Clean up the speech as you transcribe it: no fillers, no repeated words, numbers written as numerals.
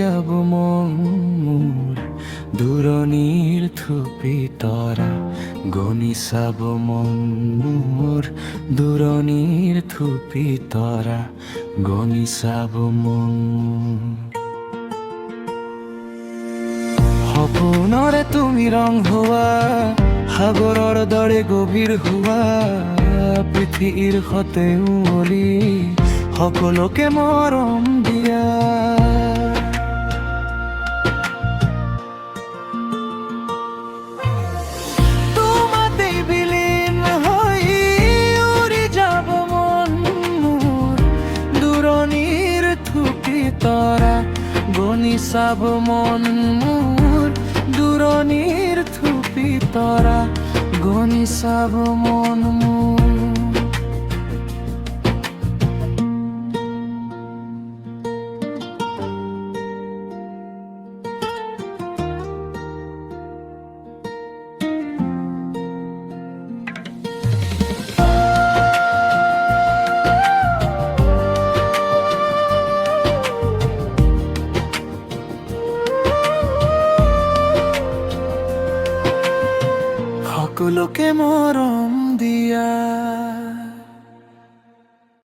যাব মোর দূৰণিৰ থুপি তৰা গণি চাব মোর দূৰণিৰ থুপি তৰা গণি চাব সপোনৰে তুমি ৰং হোৱা সাগৰৰ দৰে গভীৰ হোৱা পৃথিৱীৰ সতে উৱলি সকলোকে মৰম দিয়া তোমাতেই বিলীন হৈ উৰি যাব মন মোৰ দূৰণিৰ থুপি তৰা গণি চাব মন মোৰ দূৰণিৰ থুপি তৰা গণি চাব মন মোৰ সকলোকে মৰম